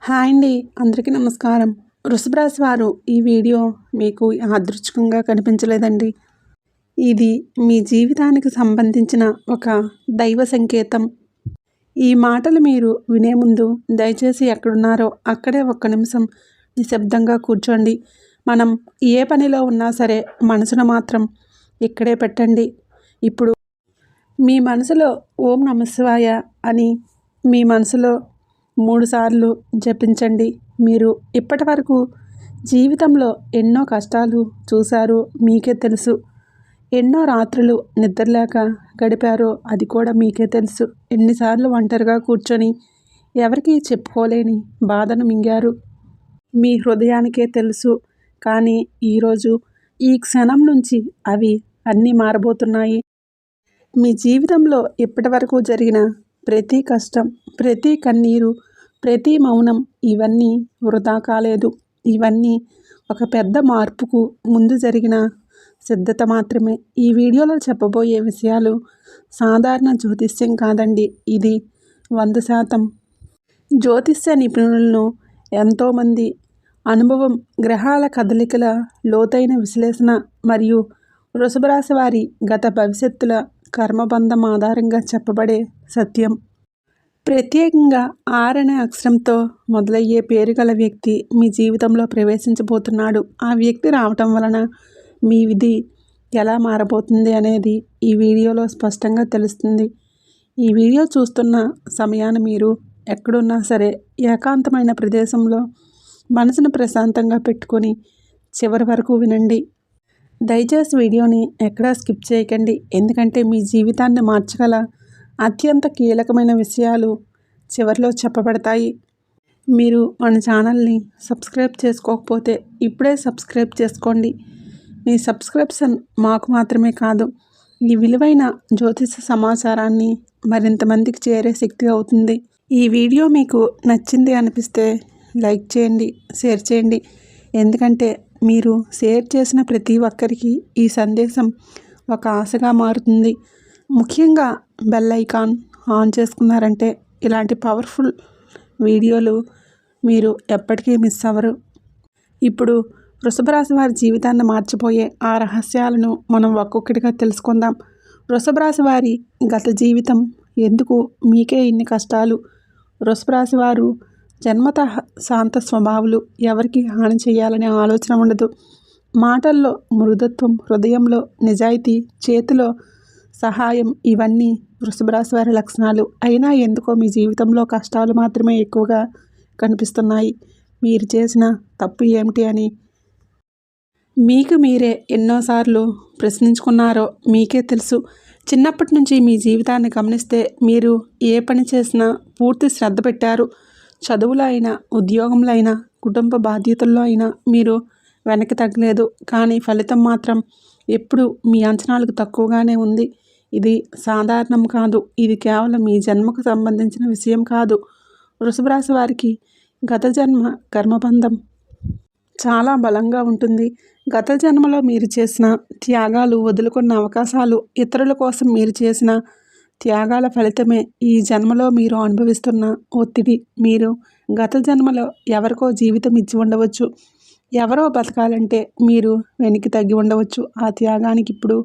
Hi అండి. అందరికీ నమస్కారం. వృషభ రాశి వారు ఈ వీడియో మీకు యాదృచ్ఛికంగా కనిపించలేదండి. ఇది మీ జీవితానికి సంబంధించిన ఒక దైవ సంకేతం. ఈ మాటలు మీరు వినే ముందు దయచేసి ఎక్కడున్నారో అక్కడే ఒక్క నిమిషం నిశ్శబ్దంగా కూర్చోండి. మనం ఏ పనిలో ఉన్నా సరే మనసును మాత్రం ఇక్కడే పెట్టండి. ఇప్పుడు మీ మనసులో ఓం నమఃశివాయ అని మీ మనసులో 3 సార్లు జపించండి. మీరు ఇప్పటి వరకు జీవితంలో ఎన్నో కష్టాలు చూశారు, మీకే తెలుసు. ఎన్నో రాత్రులు నిద్రలేక గడిపారో అది కూడా మీకే తెలుసు. ఎన్నిసార్లు ఒంటరిగా కూర్చొని ఎవరికీ చెప్పుకోలేని బాధను మింగారు, మీ హృదయానికే తెలుసు. కానీ ఈరోజు ఈ క్షణం నుంచి అవి అన్నీ మారబోతున్నాయి. మీ జీవితంలో ఇప్పటివరకు జరిగిన ప్రతి కష్టం, ప్రతి కన్నీరు, ప్రతి మౌనం ఇవన్నీ వృధా కాలేదు. ఇవన్నీ ఒక పెద్ద మార్పుకు ముందు జరిగిన సిద్ధత మాత్రమే. ఈ వీడియోలో చెప్పబోయే విషయాలు సాధారణ జ్యోతిష్యం కాదండి. ఇది 100% జ్యోతిష్య నిపుణులను, ఎంతోమంది అనుభవం, గ్రహాల కదలికల లోతైన విశ్లేషణ మరియు వృషభ రాశి వారి గత భవిష్యత్తుల కర్మబంధం ఆధారంగా చెప్పబడే సత్యం. ప్రత్యేకంగా ఆర్ అనే అక్షరంతో మొదలయ్యే పేరు గల వ్యక్తి మీ జీవితంలో ప్రవేశించబోతున్నాడు. ఆ వ్యక్తి రావటం వలన మీ విధి ఎలా మారబోతుంది అనేది ఈ వీడియోలో స్పష్టంగా తెలుస్తుంది. ఈ వీడియో చూస్తున్న సమయాన మీరు ఎక్కడున్నా సరే ఏకాంతమైన ప్రదేశంలో మనసును ప్రశాంతంగా పెట్టుకొని చివరి వరకు వినండి. దయచేసి వీడియోని ఎక్కడా స్కిప్ చేయకండి. ఎందుకంటే మీ జీవితాన్ని మార్చగల అత్యంత కీలకమైన విషయాలు చివరిలో చెప్పబడతాయి. మీరు మన ఛానల్ని సబ్స్క్రైబ్ చేసుకోకపోతే ఇప్పుడే సబ్స్క్రైబ్ చేసుకోండి. మీ సబ్స్క్రిప్షన్ మాకు మాత్రమే కాదు, ఈ విలువైన జ్యోతిష సమాచారాన్ని మరింత మందికి చేరే శక్తి అవుతుంది. ఈ వీడియో మీకు నచ్చింది అనిపిస్తే లైక్ చేయండి, షేర్ చేయండి. ఎందుకంటే మీరు షేర్ చేసిన ప్రతి ఒక్కరికి ఈ సందేశం ఒక ఆశగా మారుతుంది. ముఖ్యంగా బెల్ ఐకాన్ ఆన్ చేసుకున్నారంటే ఇలాంటి పవర్ఫుల్ వీడియోలు మీరు ఎప్పటికీ మిస్ అవ్వరు. ఇప్పుడు వృషభ రాశి వారి జీవితాన్ని మార్చిపోయే ఆ రహస్యాలను మనం ఒక్కొక్కటిగా తెలుసుకుందాం. వృషభ రాశి వారి గత జీవితం ఎందుకు మీకే ఇన్ని కష్టాలు? వృషభ రాశి వారు జన్మతః శాంత స్వభావులు. ఎవరికి హాని చేయాలనే ఆలోచన ఉండదు. మాటల్లో మృదుత్వం, హృదయంలో నిజాయితీ, చేతిలో సహాయం ఇవన్నీ వృషభ రాశి వారి లక్షణాలు. అయినా ఎందుకో మీ జీవితంలో కష్టాలు మాత్రమే ఎక్కువగా కనిపిస్తున్నాయి. మీరు చేసిన తప్పు ఏమిటి అని మీకు మీరే ఎన్నోసార్లు ప్రశ్నించుకున్నారో మీకే తెలుసు. చిన్నప్పటి నుంచి మీ జీవితాన్ని గమనిస్తే మీరు ఏ పని చేసినా పూర్తి శ్రద్ధ పెట్టారు. చదువులో అయినా, ఉద్యోగంలో అయినా, కుటుంబ బాధ్యతల్లో అయినా మీరు వెనక్కి తగ్గలేదు. కానీ ఫలితం మాత్రం ఎప్పుడు మీ అంచనాలకు తక్కువగానే ఉంది. ఇది సాధారణం కాదు. ఇది కేవలం మీ జన్మకు సంబంధించిన విషయం కాదు. వృషభ రాశి వారికి గత జన్మ కర్మబంధం చాలా బలంగా ఉంటుంది. గత జన్మలో మీరు చేసిన త్యాగాలు, వదులుకున్న అవకాశాలు, ఇతరుల కోసం మీరు చేసిన త్యాగాల ఫలితమే ఈ జన్మలో మీరు అనుభవిస్తున్న ఒత్తిడి. మీరు గత జన్మలో ఎవరికో జీవితం ఇచ్చి ఉండవచ్చు. ఎవరో బతకాలంటే మీరు వెనక్కి తగ్గి ఉండవచ్చు. ఆ త్యాగానికి ఇప్పుడు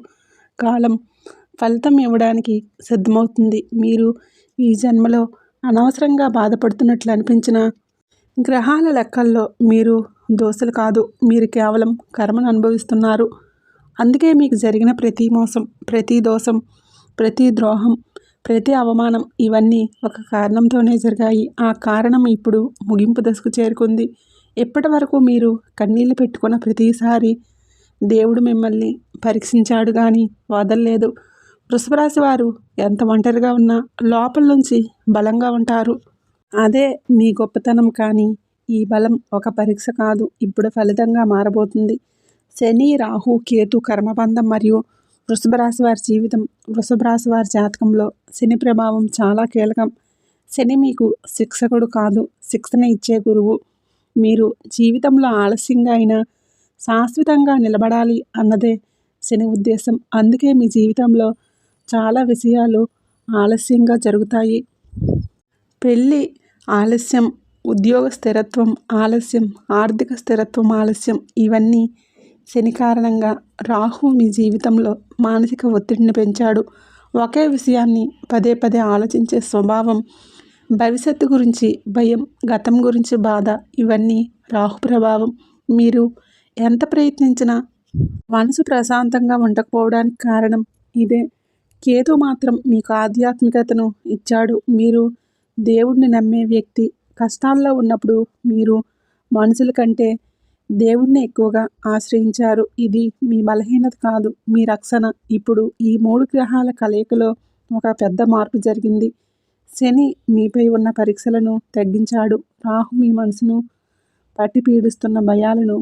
కాలం ఫలితం ఇవ్వడానికి సిద్ధమవుతుంది. మీరు ఈ జన్మలో అనవసరంగా బాధపడుతున్నట్లు అనిపించిన గ్రహాల లెక్కల్లో మీరు దోషులు కాదు. మీరు కేవలం కర్మను అనుభవిస్తున్నారు. అందుకే మీకు జరిగిన ప్రతి మోసం, ప్రతి దోషం, ప్రతి ద్రోహం, ప్రతి అవమానం ఇవన్నీ ఒక కారణంతోనే జరిగాయి. ఆ కారణం ఇప్పుడు ముగింపు దశకు చేరుకుంది. ఇప్పటి వరకు మీరు కన్నీళ్లు పెట్టుకున్న ప్రతిసారి దేవుడు మిమ్మల్ని పరీక్షించాడు, కానీ వదలలేదు. వృషభ రాశి వారు ఎంత ఒంటరిగా ఉన్నా లోపల నుంచి బలంగా ఉంటారు. అదే మీ గొప్పతనం. కానీ ఈ బలం ఒక పరీక్ష కాదు, ఇప్పుడు ఫలితంగా మారబోతుంది. శని, రాహు, కేతు కర్మబంధం మరియు వృషభ రాశి వారి జీవితం. వృషభ రాశి వారి జాతకంలో శని ప్రభావం చాలా కీలకం. శని మీకు శిక్షకుడు కాదు, శిక్షణ ఇచ్చే గురువు. మీరు జీవితంలో ఆలస్యంగా అయినా శాశ్వతంగా నిలబడాలి అన్నదే శని ఉద్దేశం. అందుకే మీ జీవితంలో చాలా విషయాలు ఆలస్యంగా జరుగుతాయి. పెళ్ళి ఆలస్యం, ఉద్యోగ స్థిరత్వం ఆలస్యం, ఆర్థిక స్థిరత్వం ఆలస్యం. ఇవన్నీ శని కారణంగా. రాహు మీ జీవితంలో మానసిక ఒత్తిడిని పెంచాడు. ఒకే విషయాన్ని పదే పదే ఆలోచించే స్వభావం, భవిష్యత్తు గురించి భయం, గతం గురించి బాధ, ఇవన్నీ రాహు ప్రభావం. మీరు ఎంత ప్రయత్నించినా మనసు ప్రశాంతంగా ఉండకపోవడానికి కారణం ఇదే. కేతు మాత్రం మీకు ఆధ్యాత్మికతను ఇచ్చాడు. మీరు దేవుడిని నమ్మే వ్యక్తి. కష్టాల్లో ఉన్నప్పుడు మీరు మనుషుల కంటే దేవుడిని ఎక్కువగా ఆశ్రయించారు. ఇది మీ బలహీనత కాదు, మీ రక్షణ. ఇప్పుడు ఈ 3 గ్రహాల కలయికలో ఒక పెద్ద మార్పు జరిగింది. శని మీపై ఉన్న పరీక్షలను తగ్గించాడు. రాహు మీ మనసును పట్టి పీడిస్తున్న భయాలను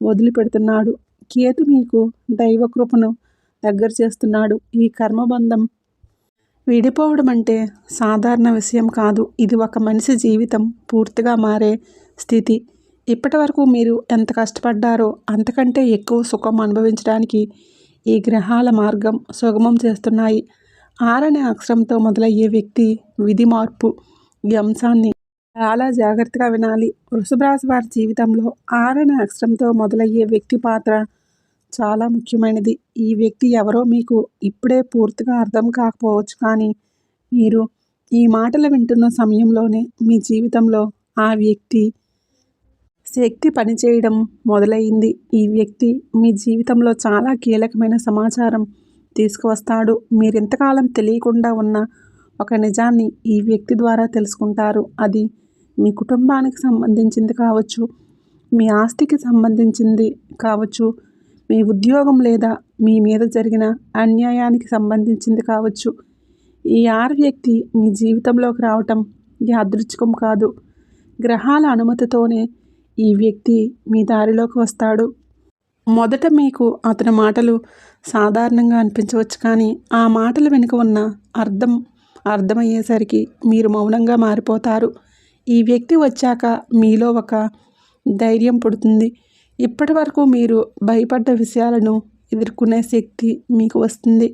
వదిలిపెడుతున్నాడు. కేతు మీకు దైవ కృపను దగ్గర చేస్తున్నాడు. ఈ కర్మబంధం విడిపోవడం అంటే సాధారణ విషయం కాదు. ఇది ఒక మనిషి జీవితం పూర్తిగా మారే స్థితి. ఇప్పటి వరకు మీరు ఎంత కష్టపడ్డారో అంతకంటే ఎక్కువ సుఖం అనుభవించడానికి ఈ గ్రహాల మార్గం సుగమం చేస్తున్నాయి. 6 అనే అక్షరంతో మొదలయ్యే వ్యక్తి విధి మార్పు. ఈ అంశాన్ని చాలా జాగ్రత్తగా వినాలి. వృషభ రాశి వారి జీవితంలో 6 అనే అక్షరంతో మొదలయ్యే వ్యక్తి పాత్ర చాలా ముఖ్యమైనది. ఈ వ్యక్తి ఎవరో మీకు ఇప్పుడే పూర్తిగా అర్థం కాకపోవచ్చు, కానీ మీరు ఈ మాటలు వింటున్న సమయంలోనే మీ జీవితంలో ఆ వ్యక్తి శక్తి పనిచేయడం మొదలైంది. ఈ వ్యక్తి మీ జీవితంలో చాలా కీలకమైన సమాచారం తీసుకువస్తాడు. మీరింతకాలం తెలియకుండా ఉన్న ఒక నిజాన్ని ఈ వ్యక్తి ద్వారా తెలుసుకుంటారు. అది మీ కుటుంబానికి సంబంధించింది కావచ్చు, మీ ఆస్తికి సంబంధించింది కావచ్చు, మీ ఉద్యోగం లేదా మీ మీద జరిగిన అన్యాయానికి సంబంధించింది కావచ్చు. ఈ 6 వ్యక్తి మీ జీవితంలోకి రావటం యాదృచ్ఛికం కాదు. గ్రహాల అనుమతితోనే ఈ వ్యక్తి మీ దారిలోకి వస్తాడు. మొదట మీకు అతని మాటలు సాధారణంగా అనిపించవచ్చు, కానీ ఆ మాటల వెనుక ఉన్న అర్థమయ్యేసరికి మీరు మౌనంగా మారిపోతారు. ఈ వ్యక్తి వచ్చాక మీలో ఒక ధైర్యం పుడుతుంది. ఇప్పటి వరకు మీరు భయపడ్డ విషయాలను ఎదుర్కొనే శక్తి మీకు వస్తుంది.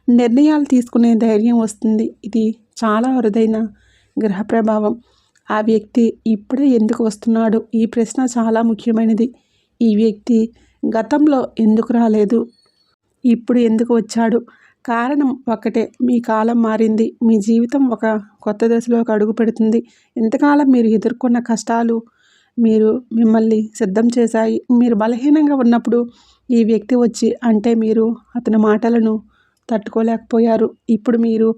నిర్ణయాలు తీసుకునే ధైర్యం వస్తుంది. ఇది చాలా అరుదైన గ్రహ ప్రభావం. ఆ వ్యక్తి ఇప్పుడే ఎందుకు వస్తున్నాడు? ఈ ప్రశ్న చాలా ముఖ్యమైనది. ఈ వ్యక్తి గతంలో ఎందుకు రాలేదు, ఇప్పుడు ఎందుకు వచ్చాడు? కారణం ఒక్కటే, మీ కాలం మారింది. మీ జీవితం ఒక కొత్త దశలోకి అడుగు పెడుతుంది. ఇంతకాలం మీరు ఎదుర్కొన్న కష్టాలు మిమ్మల్ని సిద్ధం చేశాయి. మీరు బలహీనంగా ఉన్నప్పుడు ఈ వ్యక్తి వచ్చి అంటే మీరు అతని మాటలను తట్టుకోలేకపోయారు. ఇప్పుడు మీరు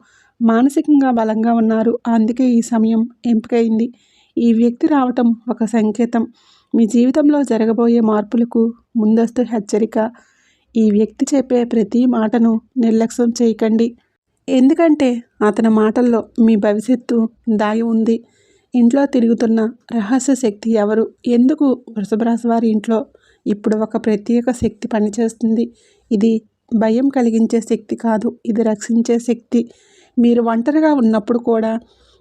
మానసికంగా బలంగా ఉన్నారు. అందుకే ఈ సమయం ఎంపికైంది. ఈ వ్యక్తి రావటం ఒక సంకేతం. మీ జీవితంలో జరగబోయే మార్పులకు ముందస్తు హెచ్చరిక. ఈ వ్యక్తి చెప్పే ప్రతి మాటను నిర్లక్ష్యం చేయకండి. ఎందుకంటే అతని మాటల్లో మీ భవిష్యత్తు దాగి ఉంది. ఇంట్లో తిరుగుతున్న రహస్య శక్తి ఎవరు? ఎందుకు? వృషభ రాశి వారి ఇంట్లో ఇప్పుడు ఒక ప్రత్యేక శక్తి పనిచేస్తుంది. ఇది భయం కలిగించే శక్తి కాదు, ఇది రక్షించే శక్తి. మీరు ఒంటరిగా ఉన్నప్పుడు కూడా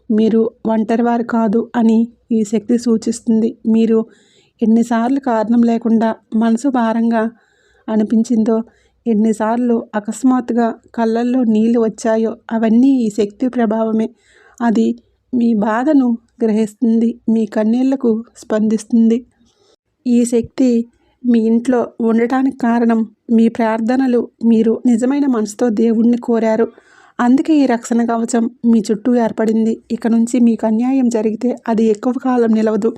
మీరు ఒంటరివారు కాదు అని ఈ శక్తి సూచిస్తుంది. మీరు ఎన్నిసార్లు కారణం లేకుండా మనసు భారంగా అనిపించిందో, ఎన్నిసార్లు అకస్మాత్తుగా కళ్ళల్లో నీళ్లు వచ్చాయో, అవన్నీ ఈ శక్తి ప్రభావమే. అది మీ బాధను గ్రహిస్తుంది, మీ కన్నీళ్లకు స్పందిస్తుంది. ఈ శక్తి మీ ఇంట్లో ఉండటానికి కారణం మీ ప్రార్థనలు. మీరు నిజమైన మనసుతో దేవుణ్ణి కోరారు. అందుకే ఈ రక్షణ కవచం మీ చుట్టూ ఏర్పడింది. ఇక నుంచి మీకు అన్యాయం జరిగితే అది ఎక్కువ కాలం నిలవదు.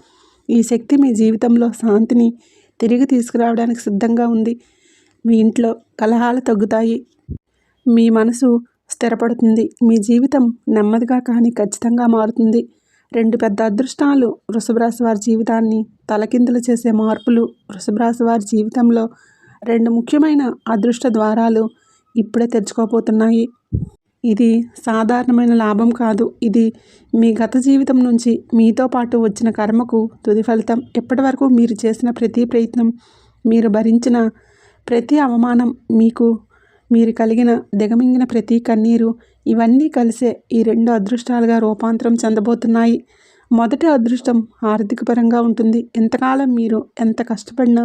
ఈ శక్తి మీ జీవితంలో శాంతిని తిరిగి తీసుకురావడానికి సిద్ధంగా ఉంది. మీ ఇంట్లో కలహాలు తగ్గుతాయి, మీ మనసు స్థిరపడుతుంది, మీ జీవితం నెమ్మదిగా కానీ ఖచ్చితంగా మారుతుంది. 2 పెద్ద అదృష్టాలు వృషభ రాశి వారి జీవితాన్ని తలకిందులు చేసే మార్పులు. వృషభ రాశి వారి జీవితంలో 2 ముఖ్యమైన అదృష్ట ద్వారాలు ఇప్పుడే తెరుచుకోబోతున్నాయి. ఇది సాధారణమైన లాభం కాదు. ఇది మీ గత జీవితం నుంచి మీతో పాటు వచ్చిన కర్మకు తుది ఫలితం. ఇప్పటి వరకు మీరు చేసిన ప్రతి ప్రయత్నం, మీరు భరించిన ప్రతి అవమానం, మీరు కలిగిన దిగమింగిన ప్రతి కన్నీరు, ఇవన్నీ కలిసే ఈ 2 అదృష్టాలుగా రూపాంతరం చెందబోతున్నాయి. మొదటి అదృష్టం ఆర్థికపరంగా ఉంటుంది. ఇంతకాలం మీరు ఎంత కష్టపడినా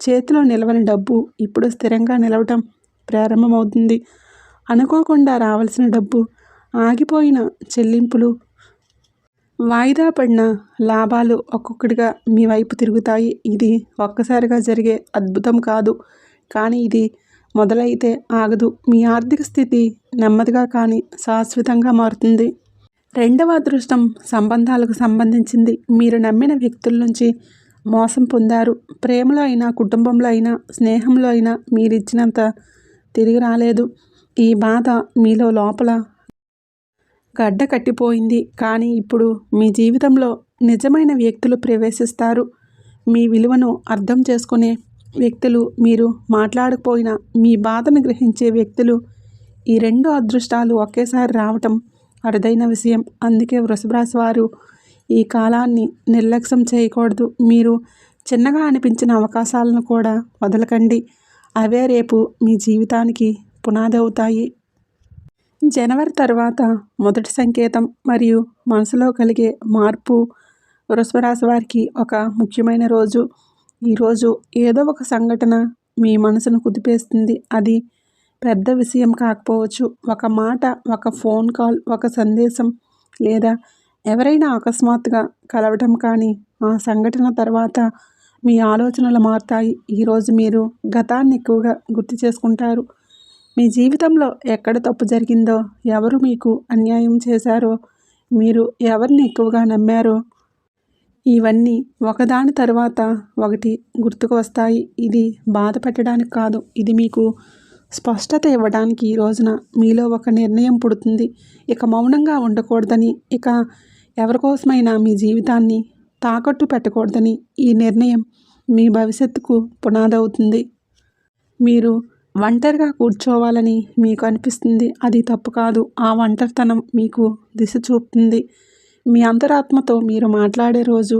చేతిలో నిలవని డబ్బు ఇప్పుడు స్థిరంగా నిలవటం ప్రారంభమవుతుంది. అనుకోకుండా రావాల్సిన డబ్బు, ఆగిపోయిన చెల్లింపులు, వాయిదా పడిన లాభాలు ఒక్కొక్కటిగా మీ వైపు తిరుగుతాయి. ఇది ఒక్కసారిగా జరిగే అద్భుతం కాదు, కానీ ఇది మొదలైతే ఆగదు. మీ ఆర్థిక స్థితి నెమ్మదిగా కానీ శాశ్వతంగా మారుతుంది. రెండవ అదృష్టం సంబంధాలకు సంబంధించింది. మీరు నమ్మిన వ్యక్తుల నుంచి మోసం పొందారు. ప్రేమలో అయినా, కుటుంబంలో అయినా, స్నేహంలో అయినా మీరిచ్చినంత తిరిగి రాలేదు. ఈ బాధ మీలో లోపల గడ్డ కట్టిపోయింది. కానీ ఇప్పుడు మీ జీవితంలో నిజమైన వ్యక్తులు ప్రవేశిస్తారు. మీ విలువను అర్థం చేసుకునే వ్యక్తులు, మీరు మాట్లాడకపోయినా మీ బాధను గ్రహించే వ్యక్తులు. ఈ రెండు అదృష్టాలు ఒకేసారి రావటం అరుదైన విషయం. అందుకే వృషభ రాశి వారు ఈ కాలాన్ని నిర్లక్ష్యం చేయకూడదు. మీరు చిన్నగా అనిపించిన అవకాశాలను కూడా వదలకండి. అవే రేపు మీ జీవితానికి పునాది అవుతాయి. జనవరి తర్వాత మొదటి సంకేతం మరియు మనసులో కలిగే మార్పు. వృషభ రాశి వారికి ఒక ముఖ్యమైన రోజు. ఈరోజు ఏదో ఒక సంఘటన మీ మనసును కుదిపేస్తుంది. అది పెద్ద విషయం కాకపోవచ్చు. ఒక మాట, ఒక ఫోన్ కాల్, ఒక సందేశం, లేదా ఎవరైనా అకస్మాత్తుగా కలవటం. కానీ ఆ సంఘటన తర్వాత మీ ఆలోచనలు మారుతాయి. ఈరోజు మీరు గతాన్ని ఎక్కువగా గుర్తు చేసుకుంటారు. మీ జీవితంలో ఎక్కడ తప్పు జరిగిందో, ఎవరు మీకు అన్యాయం చేశారో, మీరు ఎవరిని ఎక్కువగా నమ్మారో, ఇవన్నీ ఒకదాని తర్వాత ఒకటి గుర్తుకు వస్తాయి. ఇది బాధ పెట్టడానికి కాదు, ఇది మీకు స్పష్టత ఇవ్వడానికి. ఈ రోజున మీలో ఒక నిర్ణయం పుడుతుంది. ఇక మౌనంగా ఉండకూడదని, ఇక ఎవరికోసమైనా మీ జీవితాన్ని తాకట్టు పెట్టకూడదని. ఈ నిర్ణయం మీ భవిష్యత్తుకు పునాదవుతుంది. మీరు ఒంటరిగా కూర్చోవాలని మీకు అనిపిస్తుంది. అది తప్పు కాదు. ఆ ఒంటరితనం మీకు దిశ చూపుతుంది. మీ అంతరాత్మతో మీరు మాట్లాడే రోజు.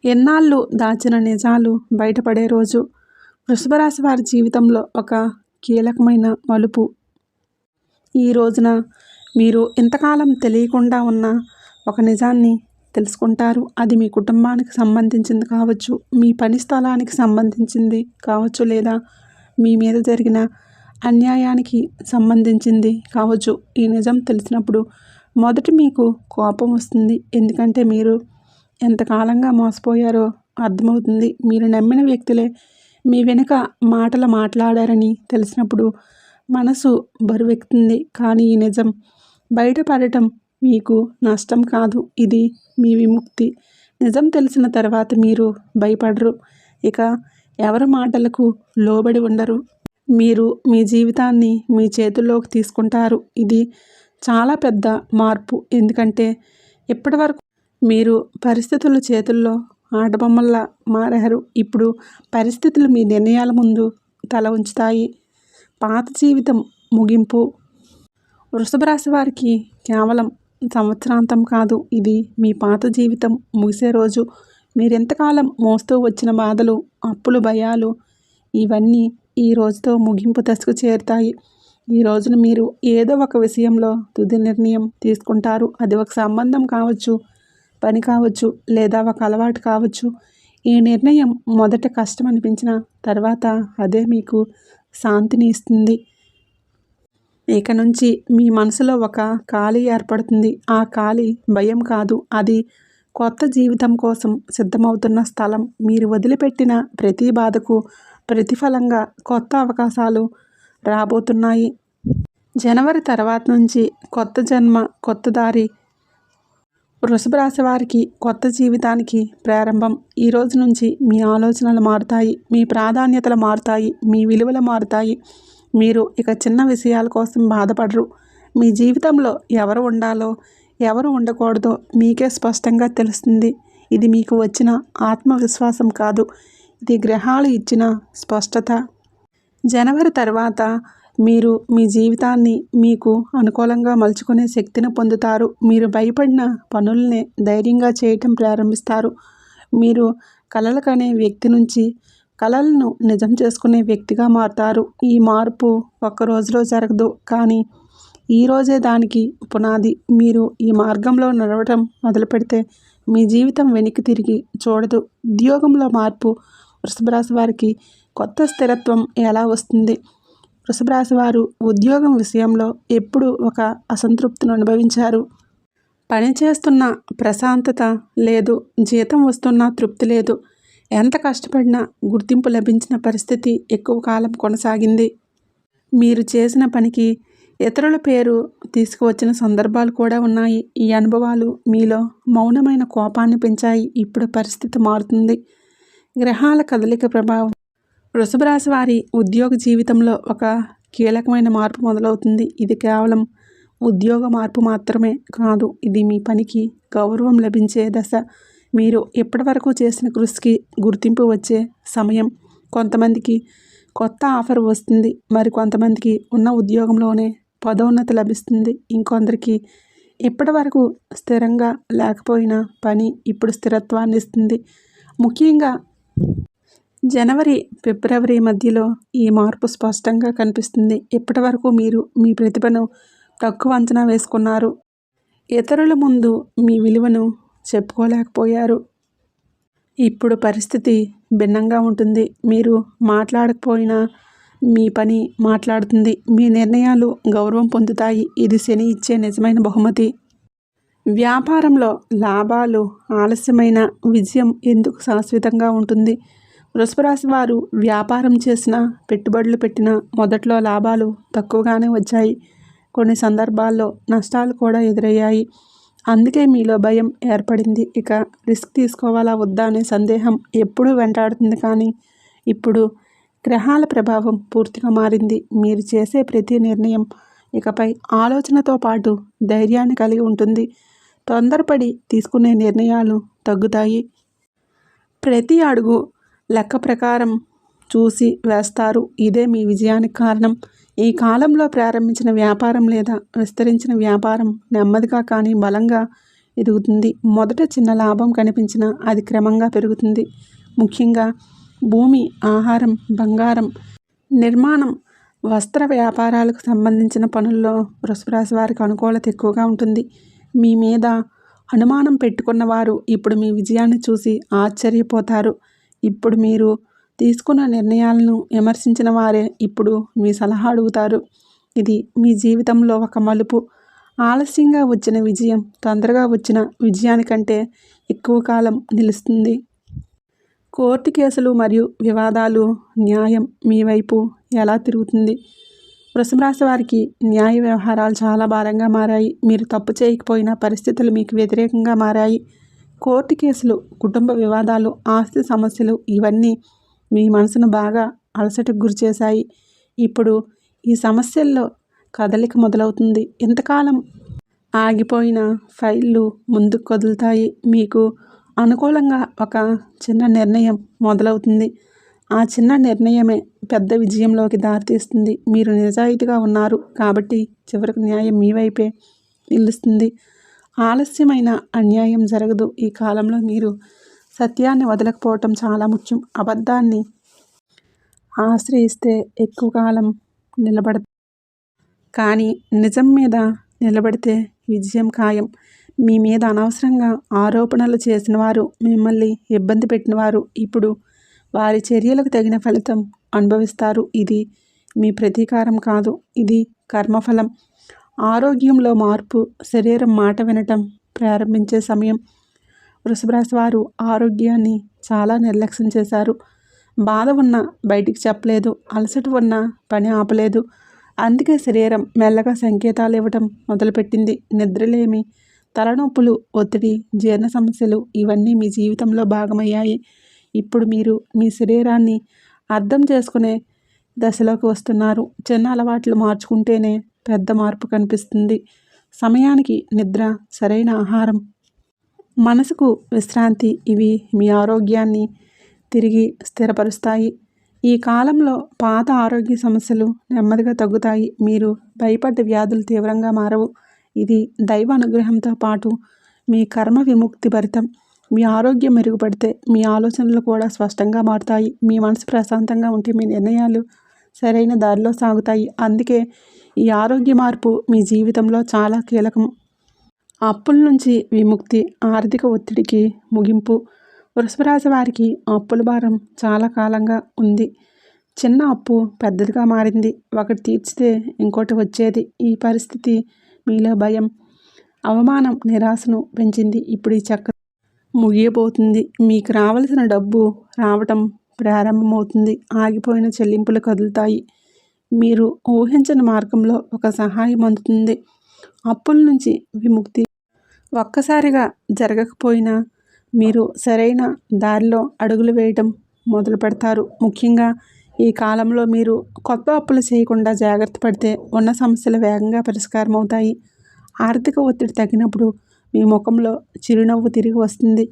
ఎన్నాళ్ళు దాచిన నిజాలు బయటపడే రోజు. వృషభ రాశి వారి జీవితంలో ఒక కీలకమైన మలుపు. ఈ రోజున మీరు ఇంతకాలం తెలియకుండా ఉన్న ఒక నిజాన్ని తెలుసుకుంటారు. అది మీ కుటుంబానికి సంబంధించింది కావచ్చు, మీ పని స్థలానికి సంబంధించింది కావచ్చు, లేదా మీ మీద జరిగిన అన్యాయానికి సంబంధించింది కావచ్చు. ఈ నిజం తెలిసినప్పుడు మొదట మీకు కోపం వస్తుంది. ఎందుకంటే మీరు ఎంతకాలంగా మోసపోయారో అర్థమవుతుంది. మీరు నమ్మిన వ్యక్తులే మీ వెనుక మాటలు మాట్లాడారని తెలిసినప్పుడు మనసు బరువెక్కుతుంది. కానీ ఈ నిజం బయటపడటం మీకు నష్టం కాదు, ఇది మీ విముక్తి. నిజం తెలిసిన తర్వాత మీరు భయపడరు. ఇక ఎవరి మాటలకు లోబడి ఉండరు. మీరు మీ జీవితాన్ని మీ చేతుల్లోకి తీసుకుంటారు. ఇది చాలా పెద్ద మార్పు. ఎందుకంటే ఇప్పటివరకు మీరు పరిస్థితుల చేతుల్లో ఆటబొమ్మల్లా మారారు. ఇప్పుడు పరిస్థితులు మీ నిర్ణయాల ముందు తల ఉంచుతాయి. పాత జీవితం ముగింపు. వృషభ రాశి వారికి కేవలం సంవత్సరాంతం కాదు, ఇది మీ పాత జీవితం ముగిసే రోజు. మీరెంతకాలం మోస్తూ వచ్చిన బాధలు, అప్పులు, భయాలు, ఇవన్నీ ఈ రోజుతో ముగింపు దశకు చేరుతాయి. ఈ రోజున మీరు ఏదో ఒక విషయంలో తుది నిర్ణయం తీసుకుంటారు. అది ఒక సంబంధం కావచ్చు, పని కావచ్చు, లేదా ఒక అలవాటు కావచ్చు. ఈ నిర్ణయం మొదట కష్టం అనిపించిన తర్వాత అదే మీకు శాంతిని ఇస్తుంది. ఇక నుంచి మీ మనసులో ఒక ఖాళీ ఏర్పడుతుంది. ఆ ఖాళీ భయం కాదు, అది కొత్త జీవితం కోసం సిద్ధమవుతున్న స్థలం. మీరు వదిలిపెట్టిన ప్రతి బాధకు ప్రతిఫలంగా కొత్త అవకాశాలు రాబోతున్నాయి. జనవరి తర్వాత నుంచి కొత్త జన్మ, కొత్త దారి. వృషభ రాశి వారికి కొత్త జీవితానికి ప్రారంభం. ఈ రోజు నుంచి మీ ఆలోచనలు మారుతాయి, మీ ప్రాధాన్యతలు మారుతాయి, మీ విలువలు మారుతాయి. మీరు ఇక చిన్న విషయాల కోసం బాధపడరు. మీ జీవితంలో ఎవరు ఉండాలో, ఎవరు ఉండకూడదో మీకే స్పష్టంగా తెలుస్తుంది. ఇది మీకు వచ్చిన ఆత్మవిశ్వాసం కాదు, ఇది గ్రహాలు ఇచ్చిన స్పష్టత. జనవరి తర్వాత మీరు మీ జీవితాన్ని మీకు అనుకూలంగా మలుచుకునే శక్తిని పొందుతారు. మీరు భయపడిన పనులనే ధైర్యంగా చేయటం ప్రారంభిస్తారు. మీరు కలలు కనే వ్యక్తి నుంచి కలలను నిజం చేసుకునే వ్యక్తిగా మారుతారు. ఈ మార్పు ఒక్క రోజులో జరగదు, కానీ ఈరోజే దానికి పునాది. మీరు ఈ మార్గంలో నడవటం మొదలు పెడితే మీ జీవితం వెనక్కి తిరిగి చూడదు. ఉద్యోగంలో మార్పు. వృషభ రాశి వారికి కొత్త స్థిరత్వం ఎలా వస్తుంది? వృషభ రాశి వారు ఉద్యోగం విషయంలో ఎప్పుడు ఒక అసంతృప్తిని అనుభవించారు. పని చేస్తున్న ప్రశాంతత లేదు, జీతం వస్తున్న తృప్తి లేదు. ఎంత కష్టపడినా గుర్తింపు లభించిన పరిస్థితి ఎక్కువ కాలం కొనసాగింది. మీరు చేసిన పనికి ఇతరుల పేరు తీసుకువచ్చిన సందర్భాలు కూడా ఉన్నాయి. ఈ అనుభవాలు మీలో మౌనమైన కోపాన్ని పెంచాయి. ఇప్పుడు పరిస్థితి మారుతుంది. గ్రహాల కదలిక ప్రభావం. వృషభ రాశి వారి ఉద్యోగ జీవితంలో ఒక కీలకమైన మార్పు మొదలవుతుంది. ఇది కేవలం ఉద్యోగ మార్పు మాత్రమే కాదు, ఇది మీ పనికి గౌరవం లభించే దశ. మీరు ఇప్పటివరకు చేసిన కృషికి గుర్తింపు వచ్చే సమయం. కొంతమందికి కొత్త ఆఫర్ వస్తుంది, మరి కొంతమందికి ఉన్న ఉద్యోగంలోనే పదోన్నతి లభిస్తుంది. ఇంకొందరికి ఇప్పటివరకు స్థిరంగా లేకపోయినా పని ఇప్పుడు స్థిరత్వాన్ని ఇస్తుంది. ముఖ్యంగా జనవరి, ఫిబ్రవరి మధ్యలో ఈ మార్పు స్పష్టంగా కనిపిస్తుంది. ఇప్పటివరకు మీరు మీ ప్రతిభను తక్కువ అంచనా వేసుకున్నారు. ఇతరుల ముందు మీ విలువను చెప్పుకోలేకపోయారు. ఇప్పుడు పరిస్థితి భిన్నంగా ఉంటుంది. మీరు మాట్లాడకపోయినా మీ పని మాట్లాడుతుంది. మీ నిర్ణయాలు గౌరవం పొందుతాయి. ఇది శని ఇచ్చే నిజమైన బహుమతి. వ్యాపారంలో లాభాలు ఆలస్యమైన విజయం ఎందుకు శాశ్వతంగా ఉంటుంది. వృషభ రాశి వారు వ్యాపారం చేసిన, పెట్టుబడులు పెట్టిన మొదట్లో లాభాలు తక్కువగానే వచ్చాయి. కొన్ని సందర్భాల్లో నష్టాలు కూడా ఎదురయ్యాయి. అందుకే మీలో భయం ఏర్పడింది. ఇక రిస్క్ తీసుకోవాలా వద్దా అనే సందేహం ఎప్పుడూ వెంటాడుతుంది. కానీ ఇప్పుడు గ్రహాల ప్రభావం పూర్తిగా మారింది. మీరు చేసే ప్రతి నిర్ణయం ఇకపై ఆలోచనతో పాటు ధైర్యాన్ని కలిగి ఉంటుంది. తొందరపడి తీసుకునే నిర్ణయాలు తగ్గుతాయి. ప్రతి అడుగు లెక్క ప్రకారం చూసి వేస్తారు. ఇదే మీ విజయానికి కారణం. ఈ కాలంలో ప్రారంభించిన వ్యాపారం లేదా విస్తరించిన వ్యాపారం నెమ్మదిగా కానీ బలంగా ఎదుగుతుంది. మొదట చిన్న లాభం కనిపించినా అది క్రమంగా పెరుగుతుంది. ముఖ్యంగా భూమి, ఆహారం, బంగారం, నిర్మాణం, వస్త్ర వ్యాపారాలకు సంబంధించిన పనుల్లో వృషభ రాశి వారికి అనుకూలత ఎక్కువగా ఉంటుంది. మీ మీద అనుమానం పెట్టుకున్న వారు ఇప్పుడు మీ విజయాన్ని చూసి ఆశ్చర్యపోతారు. ఇప్పుడు మీరు తీసుకున్న నిర్ణయాలను విమర్శించిన వారే ఇప్పుడు మీ సలహా అడుగుతారు. ఇది మీ జీవితంలో ఒక మలుపు. ఆలస్యంగా వచ్చిన విజయం తొందరగా వచ్చిన విజయానికంటే ఎక్కువ కాలం నిలుస్తుంది. కోర్టు కేసులు మరియు వివాదాలు, న్యాయం మీ వైపు ఎలా తిరుగుతుంది. వృషభ రాశి వారికి న్యాయ వ్యవహారాలు చాలా భారంగా మారాయి. మీరు తప్పు చేయకపోయినా పరిస్థితులు మీకు వ్యతిరేకంగా మారాయి. కోర్టు కేసులు, కుటుంబ వివాదాలు, ఆస్తి సమస్యలు ఇవన్నీ మీ మనసును బాగా అలసటకు గురిచేశాయి. ఇప్పుడు ఈ సమస్యల్లో కదలిక మొదలవుతుంది. ఇంతకాలం ఆగిపోయిన ఫైళ్ళు ముందుకు కదులుతాయి. మీకు అనుకూలంగా ఒక చిన్న నిర్ణయం మొదలవుతుంది. ఆ చిన్న నిర్ణయమే పెద్ద విజయంలోకి దారితీస్తుంది. మీరు నిజాయితీగా ఉన్నారు కాబట్టి చివరకు న్యాయం మీ వైపే నిలుస్తుంది. ఆలస్యమైన అన్యాయం జరగదు. ఈ కాలంలో మీరు సత్యాన్ని వదలకపోవటం చాలా ముఖ్యం. అబద్ధాన్ని ఆశ్రయిస్తే ఎక్కువ కాలం నిలబడదు, కానీ నిజం మీద నిలబడితే విజయం ఖాయం. మీ మీద అనవసరంగా ఆరోపణలు చేసిన వారు, మిమ్మల్ని ఇబ్బంది పెట్టిన వారు ఇప్పుడు వారి చర్యలకు తగిన ఫలితం అనుభవిస్తారు. ఇది మీ ప్రతీకారం కాదు, ఇది కర్మఫలం. ఆరోగ్యంలో మార్పు. శరీరం మాట వినటం ప్రారంభించే సమయం. వృషభ రాశి వారు ఆరోగ్యాన్ని చాలా నిర్లక్ష్యం చేశారు. బాధ ఉన్నా బయటికి చెప్పలేదు, అలసట ఉన్నా పని ఆపలేదు. అందుకే శరీరం మెల్లగా సంకేతాలు ఇవ్వటం మొదలుపెట్టింది. నిద్రలేమి, తలనొప్పులు, ఒత్తిడి, జీర్ణ సమస్యలు ఇవన్నీ మీ జీవితంలో భాగమయ్యాయి. ఇప్పుడు మీరు మీ శరీరాన్ని అర్థం చేసుకునే దశలోకి వస్తున్నారు. చిన్న అలవాట్లు మార్చుకుంటేనే పెద్ద మార్పు కనిపిస్తుంది. సమయానికి నిద్ర, సరైన ఆహారం, మనసుకు విశ్రాంతి ఇవి మీ ఆరోగ్యాన్ని తిరిగి స్థిరపరుస్తాయి. ఈ కాలంలో పాత ఆరోగ్య సమస్యలు నెమ్మదిగా తగ్గుతాయి. మీరు భయపడ్డ వ్యాధులు తీవ్రంగా మారవు. ఇది దైవ అనుగ్రహంతో పాటు మీ కర్మ విముక్తి భరితం. మీ ఆరోగ్యం మెరుగుపడితే మీ ఆలోచనలు కూడా స్పష్టంగా మారుతాయి. మీ మనసు ప్రశాంతంగా ఉంటే మీ నిర్ణయాలు సరైన దారిలో సాగుతాయి. అందుకే ఈ ఆరోగ్య మార్పు మీ జీవితంలో చాలా కీలకం. అప్పుల నుంచి విముక్తి, ఆర్థిక ఒత్తిడికి ముగింపు. వృషభ రాశి వారికి అప్పుల భారం చాలా కాలంగా ఉంది. చిన్న అప్పు పెద్దదిగా మారింది. ఒకటి తీర్చితే ఇంకోటి వచ్చేది. ఈ పరిస్థితి మీలో భయం, అవమానం నిరాశను పెంచింది. ఇప్పుడు ఈ చక్రం ముగియబోతుంది. మీకు రావలసిన డబ్బు రావటం ప్రారంభమవుతుంది. ఆగిపోయిన చెల్లింపులు కదులుతాయి. మీరు ఊహించని మార్గంలో ఒక సహాయం అందుతుంది. అప్పుల నుంచి విముక్తి ఒక్కసారిగా జరగకపోయినా మీరు సరైన దారిలో అడుగులు వేయటం మొదలు పెడతారు. ముఖ్యంగా ఈ కాలంలో మీరు కొత్త అప్పులు చేయకుండా జాగ్రత్త పడితే ఉన్న సమస్యలు వేగంగా పరిష్కారం అవుతాయి. ఆర్థిక ఒత్తిడి తగ్గినప్పుడు మీ ముఖంలో చిరునవ్వు తిరిగి వస్తుంది.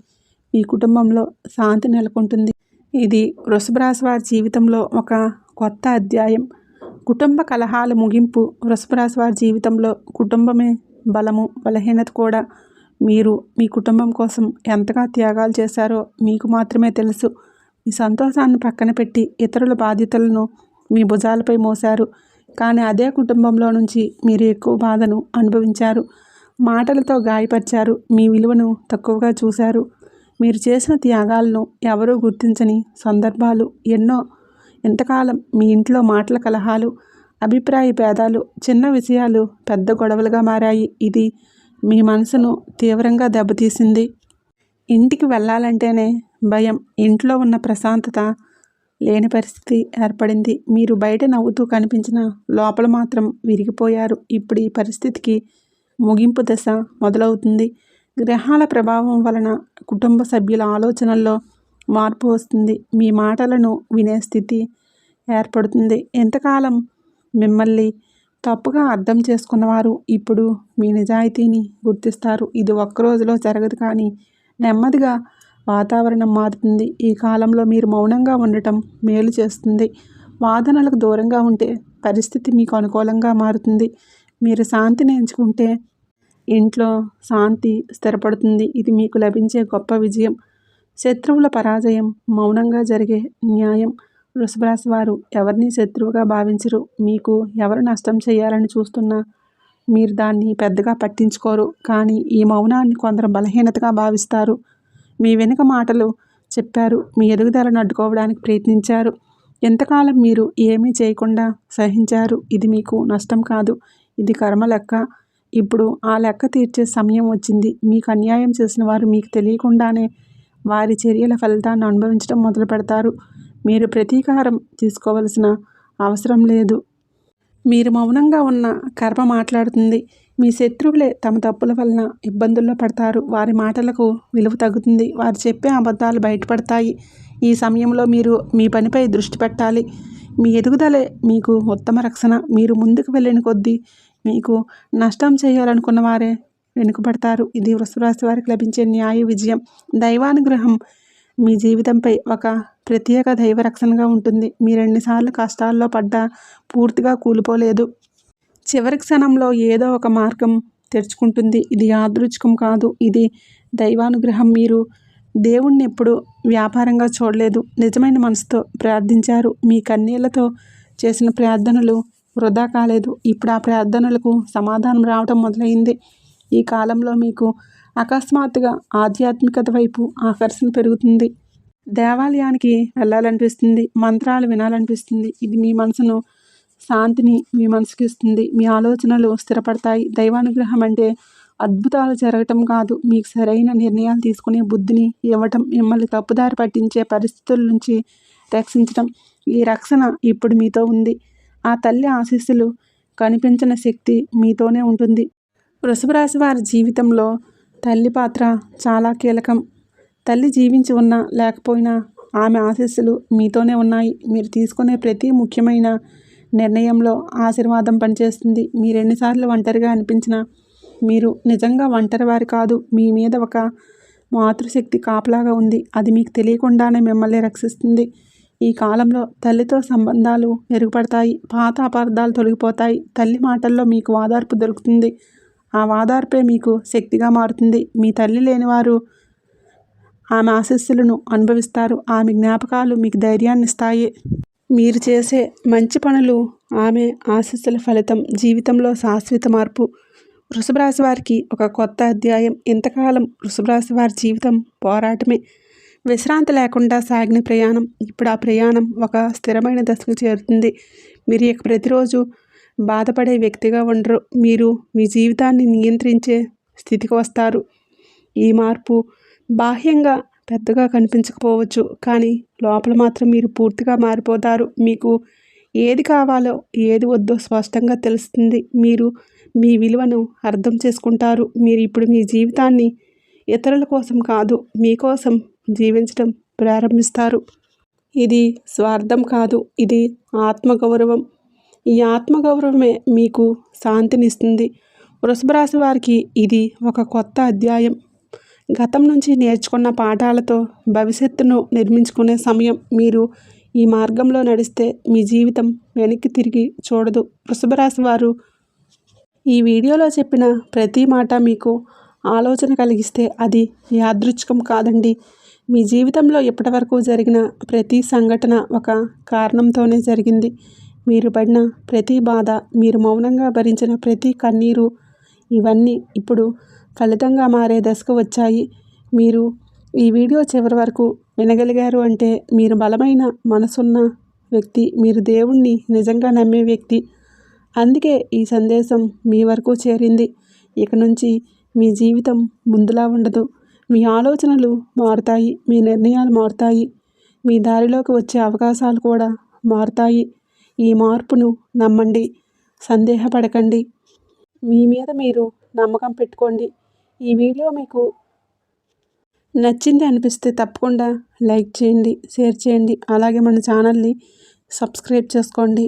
మీ కుటుంబంలో శాంతి నెలకొంటుంది. ఇది వృషభ రాశి వారి జీవితంలో ఒక కొత్త అధ్యాయం. కుటుంబ కలహాల ముగింపు. వృషభ రాశి వారి జీవితంలో కుటుంబమే బలము, బలహీనత కూడా. మీరు మీ కుటుంబం కోసం ఎంతగా త్యాగాలు చేశారో మీకు మాత్రమే తెలుసు. మీ సంతోషాన్ని పక్కన పెట్టి ఇతరుల బాధ్యతలను మీ భుజాలపై మోశారు. కానీ అదే కుటుంబంలో నుంచి మీరు ఎక్కువ బాధను అనుభవించారు. మాటలతో గాయపరిచారు. మీ విలువను తక్కువగా చూశారు. మీరు చేసిన త్యాగాలను ఎవరూ గుర్తించని సందర్భాలు ఎన్నో. ఇంతకాలం మీ ఇంట్లో మాటల కలహాలు, అభిప్రాయ భేదాలు, చిన్న విషయాలు పెద్ద గొడవలుగా మారాయి. ఇది మీ మనసును తీవ్రంగా దెబ్బతీసింది. ఇంటికి వెళ్ళాలంటేనే భయం. ఇంట్లో ఉన్న ప్రశాంతత లేని పరిస్థితి ఏర్పడింది. మీరు బయట నవ్వుతూ కనిపించిన లోపల మాత్రం విరిగిపోయారు. ఇప్పుడు ఈ పరిస్థితికి ముగింపు దశ మొదలవుతుంది. గ్రహాల ప్రభావం వలన కుటుంబ సభ్యుల ఆలోచనల్లో మార్పు వస్తుంది. మీ మాటలను వినే స్థితి ఏర్పడుతుంది. ఎంతకాలం మిమ్మల్ని తప్పుగా అర్థం చేసుకున్నవారు ఇప్పుడు మీ నిజాయితీని గుర్తిస్తారు. ఇది ఒక్కరోజులో జరగదు, కానీ నెమ్మదిగా వాతావరణం మారుతుంది. ఈ కాలంలో మీరు మౌనంగా ఉండటం మేలు చేస్తుంది. వాదనలకు దూరంగా ఉంటే పరిస్థితి మీకు అనుకూలంగా మారుతుంది. మీరు శాంతిని ఎంచుకుంటే ఇంట్లో శాంతి స్థిరపడుతుంది. ఇది మీకు లభించే గొప్ప విజయం. శత్రువుల పరాజయం. మౌనంగా జరిగే న్యాయం. వృషభ రాశి వారు ఎవరిని శత్రువుగా భావించరు. మీకు ఎవరు నష్టం చేయాలని చూస్తున్నా మీరు దాన్ని పెద్దగా పట్టించుకోరు. కానీ ఈ మౌనాన్ని కొందరు బలహీనతగా భావిస్తారు. మీ వెనుక మాటలు చెప్పారు. మీ ఎదుగుదలను అడ్డుకోవడానికి ప్రయత్నించారు. ఎంతకాలం మీరు ఏమీ చేయకుండా సహించారు. ఇది మీకు నష్టం కాదు, ఇది కర్మ లెక్క. ఇప్పుడు ఆ లెక్క తీర్చే సమయం వచ్చింది. మీకు అన్యాయం చేసిన వారు మీకు తెలియకుండానే వారి చర్యల ఫలితాన్ని అనుభవించడం మొదలు పెడతారు. మీరు ప్రతీకారం తీసుకోవలసిన అవసరం లేదు. మీరు మౌనంగా ఉన్న కర్మ మాట్లాడుతుంది. మీ శత్రువులే తమ తప్పుల వలన ఇబ్బందుల్లో పడతారు. వారి మాటలకు విలువ తగ్గుతుంది. వారు చెప్పే అబద్ధాలు బయటపడతాయి. ఈ సమయంలో మీరు మీ పనిపై దృష్టి పెట్టాలి. మీ ఎదుగుదలే మీకు ఉత్తమ రక్షణ. మీరు ముందుకు వెళ్ళిన కొద్దీ మీకు నష్టం చేయాలనుకున్న వారే వెనుకబడతారు. ఇది వృషభ రాశి వారికి లభించే న్యాయ విజయం. దైవానుగ్రహం మీ జీవితంపై ఒక ప్రత్యేక దైవ రక్షణగా ఉంటుంది. మీరు ఎన్నిసార్లు కష్టాల్లో పడ్డా పూర్తిగా కూలిపోలేదు. చివరి క్షణంలో ఏదో ఒక మార్గం తెరుచుకుంటుంది. ఇది యాదృచ్ఛికం కాదు, ఇది దైవానుగ్రహం. మీరు దేవుణ్ణి ఎప్పుడు వ్యాపారంగా చూడలేదు. నిజమైన మనసుతో ప్రార్థించారు. మీ కన్నీళ్లతో చేసిన ప్రార్థనలు వృధా కాలేదు. ఇప్పుడు ఆ ప్రార్థనలకు సమాధానం రావటం మొదలైంది. ఈ కాలంలో మీకు అకస్మాత్తుగా ఆధ్యాత్మికత వైపు ఆకర్షణ పెరుగుతుంది. దేవాలయానికి వెళ్ళాలనిపిస్తుంది. మంత్రాలు వినాలనిపిస్తుంది. ఇది మీ మనసును శాంతిని మీ మనసుకి ఇస్తుంది. మీ ఆలోచనలు స్థిరపడతాయి. దైవానుగ్రహం అంటే అద్భుతాలు జరగటం కాదు, మీకు సరైన నిర్ణయాలు తీసుకునే బుద్ధిని ఇవ్వటం, మిమ్మల్ని తప్పుదారి పట్టించే పరిస్థితుల నుంచి రక్షించటం. ఈ రక్షణ ఇప్పుడు మీతో ఉంది. ఆ తల్లి ఆశీస్సులు, కనిపించిన శక్తి మీతోనే ఉంటుంది. వృషభ రాశి వారి జీవితంలో తల్లి పాత్ర చాలా కీలకం. తల్లి జీవించి ఉన్నా లేకపోయినా ఆమె ఆశీస్సులు మీతోనే ఉన్నాయి. మీరు తీసుకునే ప్రతి ముఖ్యమైన నిర్ణయంలో ఆశీర్వాదం పనిచేస్తుంది. మీరు ఎన్నిసార్లు ఒంటరిగా అనిపించినా మీరు నిజంగా ఒంటరి వారి కాదు. మీ మీద ఒక మాతృశక్తి కాపలాగా ఉంది. అది మీకు తెలియకుండానే మిమ్మల్ని రక్షిస్తుంది. ఈ కాలంలో తల్లితో సంబంధాలు మెరుగుపడతాయి. పాత అపార్థాలు తొలగిపోతాయి. తల్లి మాటల్లో మీకు ఓదార్పు దొరుకుతుంది. ఆ ఓదార్పే మీకు శక్తిగా మారుతుంది. మీ తల్లి లేనివారు ఆమె ఆశీస్సులను అనుభవిస్తారు. ఆమె జ్ఞాపకాలు మీకు ధైర్యాన్ని ఇస్తాయి. మీరు చేసే మంచి పనులు ఆమె ఆశీస్సుల ఫలితం. జీవితంలో శాశ్వత మార్పు. వృషభ రాశి వారికి ఒక కొత్త అధ్యాయం. ఇంతకాలం వృషభ రాశి వారి జీవితం పోరాటమే, విశ్రాంతి లేకుండా సాగిన ప్రయాణం. ఇప్పుడు ఆ ప్రయాణం ఒక స్థిరమైన దశకు చేరుతుంది. మీరు ఇక ప్రతిరోజు బాధపడే వ్యక్తిగా ఉండరు. మీరు మీ జీవితాన్ని నియంత్రించే స్థితికి వస్తారు. ఈ మార్పు బాహ్యంగా పెద్దగా కనిపించకపోవచ్చు, కానీ లోపల మాత్రం మీరు పూర్తిగా మారిపోతారు. మీకు ఏది కావాలో ఏది వద్దో స్పష్టంగా తెలుస్తుంది. మీరు మీ విలువను అర్థం చేసుకుంటారు. మీరు ఇప్పుడు మీ జీవితాన్ని ఇతరుల కోసం కాదు, మీకోసం జీవించడం ప్రారంభిస్తారు. ఇది స్వార్థం కాదు, ఇది ఆత్మగౌరవం. ఈ ఆత్మగౌరవమే మీకు శాంతినిస్తుంది. వృషభ రాశి వారికి ఇది ఒక కొత్త అధ్యాయం. గతం నుంచి నేర్చుకున్న పాఠాలతో భవిష్యత్తును నిర్మించుకునే సమయం. మీరు ఈ మార్గంలో నడిస్తే మీ జీవితం వెనక్కి తిరిగి చూడదు. వృషభ రాశి వారు, ఈ వీడియోలో చెప్పిన ప్రతి మాట మీకు ఆలోచన కలిగిస్తే అది యాదృచ్ఛికం కాదండి. మీ జీవితంలో ఇప్పటివరకు జరిగిన ప్రతి సంఘటన ఒక కారణంతోనే జరిగింది. మీరు పడిన ప్రతి బాధ, మీరు మౌనంగా భరించిన ప్రతి కన్నీరు, ఇవన్నీ ఇప్పుడు ఫలితంగా మారే దశకు వచ్చాయి. మీరు ఈ వీడియో చివరి వరకు వినగలిగారు అంటే మీరు బలమైన మనసున్న వ్యక్తి, మీరు దేవుణ్ణి నిజంగా నమ్మే వ్యక్తి. అందుకే ఈ సందేశం మీ వరకు చేరింది. ఇక నుంచి మీ జీవితం ముందులా ఉండదు. మీ ఆలోచనలు మారుతాయి, మీ నిర్ణయాలు మారుతాయి, మీ దారిలోకి వచ్చే అవకాశాలు కూడా మారుతాయి. ఈ మార్పును నమ్మండి, సందేహపడకండి. మీ మీద మీరు నమ్మకం పెట్టుకోండి. ఈ వీడియో మీకు నచ్చింది అనిపిస్తే తప్పకుండా లైక్ చేయండి, షేర్ చేయండి. అలాగే మన ఛానల్ని సబ్స్క్రైబ్ చేసుకోండి.